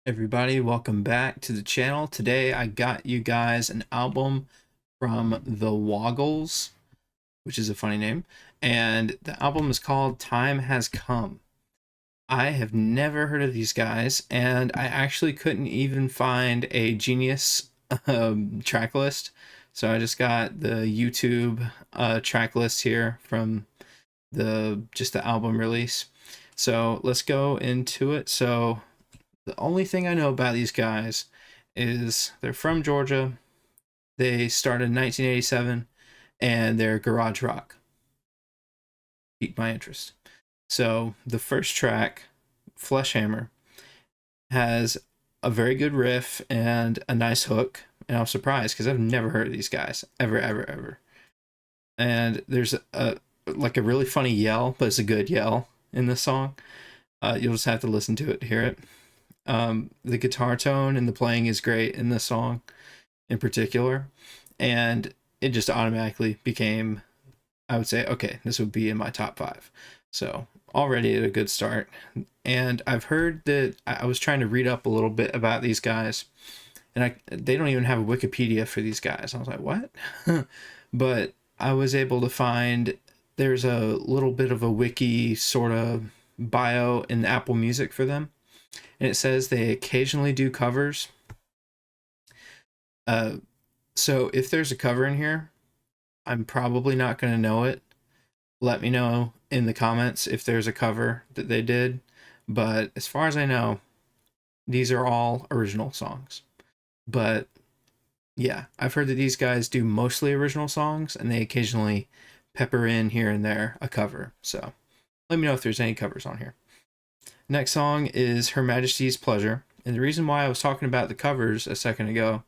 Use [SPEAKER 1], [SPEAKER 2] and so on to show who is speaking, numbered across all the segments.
[SPEAKER 1] Everybody, welcome back to the channel. Today I got you guys an album from the Woggles, which is a funny name, and the album is called Time Has Come. I have never heard of these guys, and I actually couldn't even find a Genius track list, so I just got the YouTube track list here from the album release. So let's go into it. So the only thing I know about these guys is they're from Georgia. They started in 1987 and they're garage rock. Piqued my interest. So the first track, Flesh Hammer, has a very good riff and a nice hook. And I was surprised because I've never heard of these guys ever, ever, ever. And there's a really funny yell, but it's a good yell in this song. You'll just have to listen to it to hear it. The guitar tone and the playing is great in this song in particular, and it just automatically became, I would say, okay, this would be in my top 5. So already at a good start. And I've heard that I was trying to read up a little bit about these guys, and they don't even have a Wikipedia for these guys. I was like, what? But I was able to find there's a little bit of a wiki sort of bio in Apple Music for them, and it says they occasionally do covers. So if there's a cover in here, I'm probably not going to know it. Let me know in the comments if there's a cover that they did. But as far as I know, these are all original songs. But yeah, I've heard that these guys do mostly original songs and they occasionally pepper in here and there a cover. So let me know if there's any covers on here. Next song is Her Majesty's Pleasure. And the reason why I was talking about the covers a second ago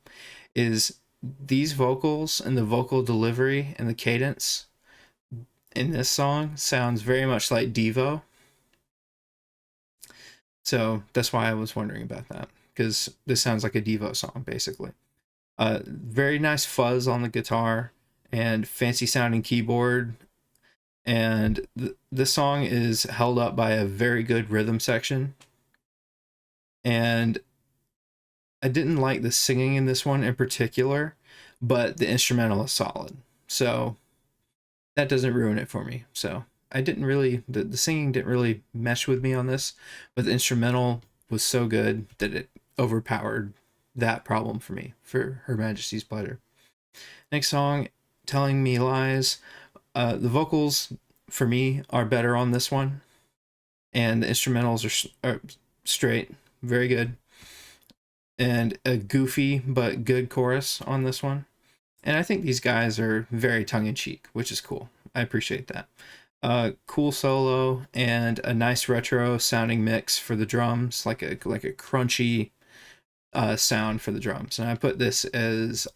[SPEAKER 1] is these vocals and the vocal delivery and the cadence in this song sounds very much like Devo. So that's why I was wondering about that, because this sounds like a Devo song, basically. Very nice fuzz on the guitar and fancy sounding keyboard. And this song is held up by a very good rhythm section. And I didn't like the singing in this one in particular, but the instrumental is solid. So that doesn't ruin it for me. So I didn't really, the singing didn't really mesh with me on this, but the instrumental was so good that it overpowered that problem for me, for Her Majesty's Pleasure. Next song, Telling Me Lies. The vocals for me are better on this one, and the instrumentals are straight, very good, and a goofy but good chorus on this one. And I think these guys are very tongue-in-cheek, which is cool. I appreciate that. Cool solo and a nice retro sounding mix for the drums, like a crunchy sound for the drums. And I put this as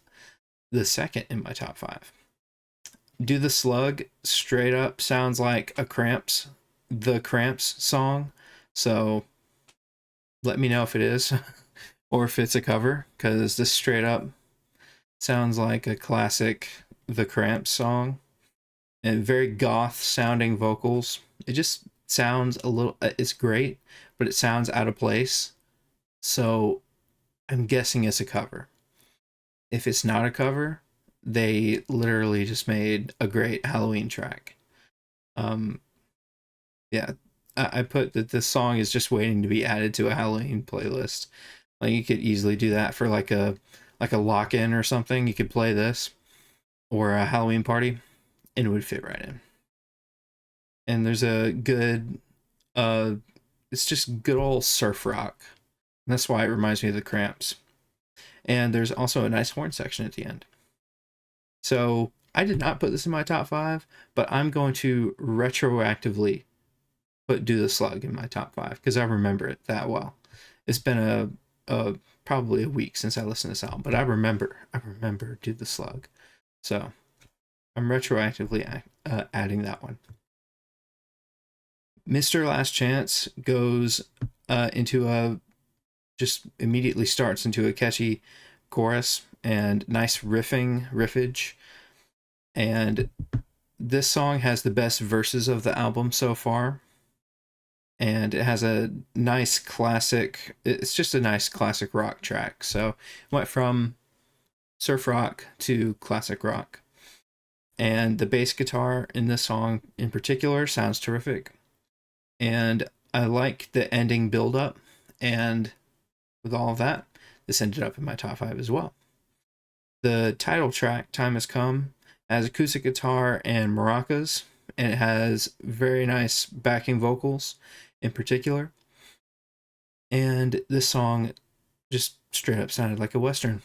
[SPEAKER 1] the second in my top 5. Do the Slug straight up sounds like the Cramps song. So let me know if it is or if it's a cover, because this straight up sounds like a classic The Cramps song, and very goth sounding vocals. It just sounds a little, it's great, but it sounds out of place. So I'm guessing it's a cover. If it's not a cover, they literally just made a great Halloween track. Yeah, I put that this song is just waiting to be added to a Halloween playlist. Like, you could easily do that for like a lock-in or something. You could play this or a Halloween party and it would fit right in. And there's a good it's just good old surf rock. And that's why it reminds me of the Cramps. And there's also a nice horn section at the end. So I did not put this in my top 5, but I'm going to retroactively Do the Slug in my top 5 because I remember it that well. It's been probably a week since I listened to this album, but I remember Do the Slug. So I'm retroactively adding that one. Mr. Last Chance goes just immediately starts into a catchy chorus and nice riffage. And this song has the best verses of the album so far. and it has a nice classic. It's just a nice classic rock track. So it went from surf rock to classic rock. And the bass guitar in this song in particular sounds terrific. And I like the ending build up. And with all of that, this ended up in my top 5 as well. The title track, Time Has Come, has acoustic guitar and maracas, and it has very nice backing vocals in particular. And this song just straight up sounded like a Western.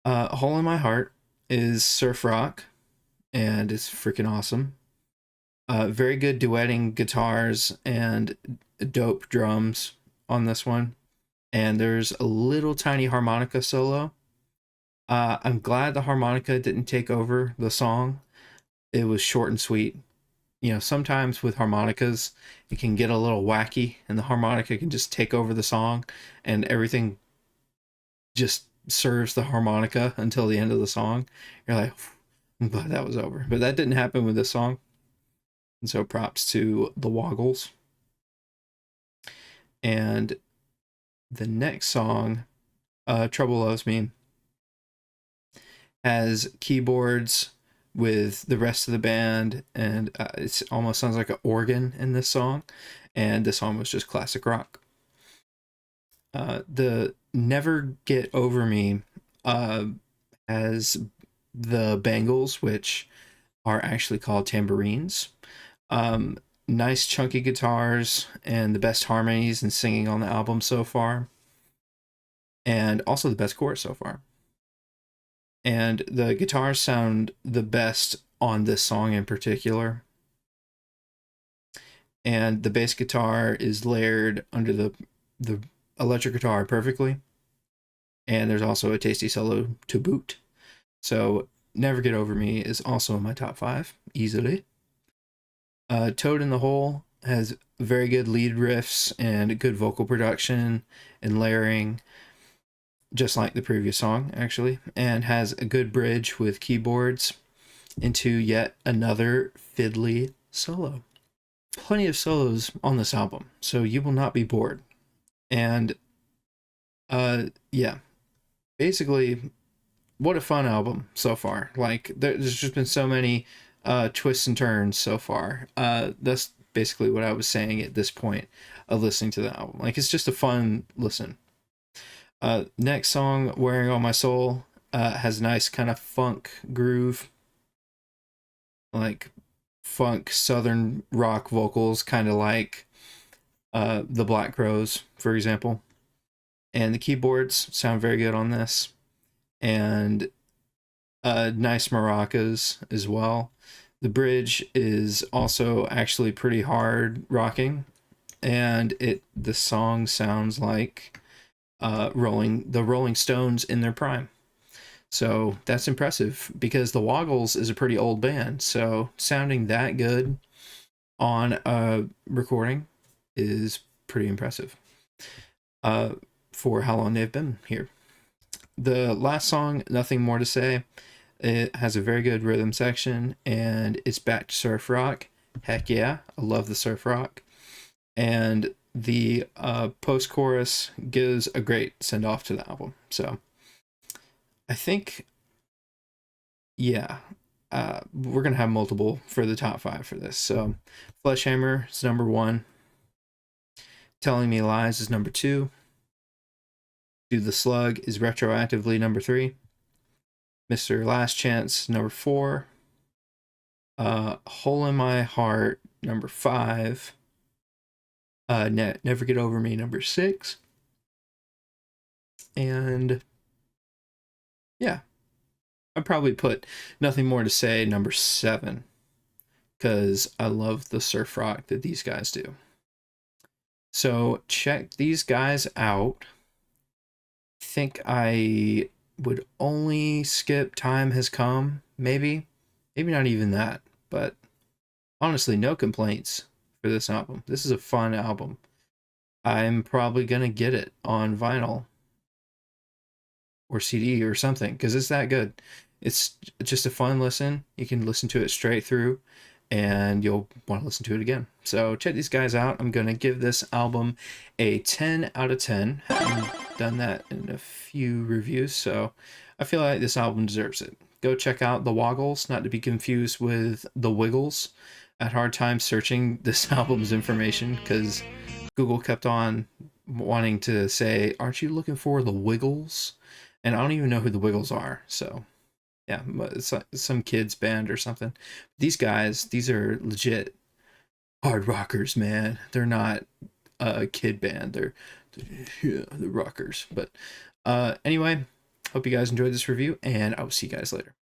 [SPEAKER 1] Hole in My Heart is surf rock, and it's freaking awesome. Very good duetting guitars and dope drums on this one. And there's a little tiny harmonica solo. I'm glad the harmonica didn't take over the song. It was short and sweet. You know, sometimes with harmonicas, it can get a little wacky, and the harmonica can just take over the song, and everything just serves the harmonica until the end of the song. You're like, I'm glad that was over. But that didn't happen with this song. And so props to the Woggles. And the next song, Trouble Loves Me, has keyboards with the rest of the band, and it almost sounds like an organ in this song. And this song was just classic rock. The Never Get Over Me has the bangles, which are actually called tambourines. Nice chunky guitars and the best harmonies and singing on the album so far. And also the best chorus so far. And the guitars sound the best on this song in particular. And the bass guitar is layered under the electric guitar perfectly. And there's also a tasty solo to boot. So Never Get Over Me is also in my top 5, easily. Toad in the Hole has very good lead riffs and good vocal production and layering, just like the previous song, actually, and has a good bridge with keyboards into yet another fiddly solo. Plenty of solos on this album, so you will not be bored. And yeah, basically, what a fun album so far. Like, there's just been so many twists and turns so far. That's basically what I was saying at this point of listening to the album. Like, it's just a fun listen. Next song, Wearing on My Soul, has a nice kind of funk groove, like funk southern rock vocals, kind of like the Black Crowes, for example. And the keyboards sound very good on this, and nice maracas as well. The bridge is also actually pretty hard rocking, and the song sounds like the Rolling Stones in their prime. So that's impressive because the Woggles is a pretty old band. So sounding that good on a recording is pretty impressive for how long they've been here. The last song, Nothing More to Say, it has a very good rhythm section, and it's back to surf rock. Heck yeah, I love the surf rock. And the post-chorus gives a great send-off to the album. So I think, yeah, we're going to have multiple for the top 5 for this. So Fleshhammer is number 1. Telling Me Lies is number 2. Do the Slug is retroactively number 3. Mr. Last Chance, number 4. Hole in My Heart, number 5. Never Get Over Me, number 6. And yeah, I'd probably put Nothing More to Say, number 7, because I love the surf rock that these guys do. So check these guys out. I think I would only skip Time Has Come, maybe not even that, but honestly, no complaints for this album. This is a fun album. I'm probably gonna get it on vinyl or CD or something because it's that good. It's just a fun listen. You can listen to it straight through, and you'll want to listen to it again. So check these guys out. I'm going to give this album a 10 out of 10. Haven't done that in a few reviews, so I feel like this album deserves it. Go check out the Woggles, not to be confused with the Wiggles. I had a hard time searching this album's information because Google kept on wanting to say, "Aren't you looking for the Wiggles?" And I don't even know who the Wiggles are, so yeah, it's like some kids band or something. These guys, these are legit hard rockers, man. They're not a kid band. They're rockers. But anyway, hope you guys enjoyed this review, and I will see you guys later.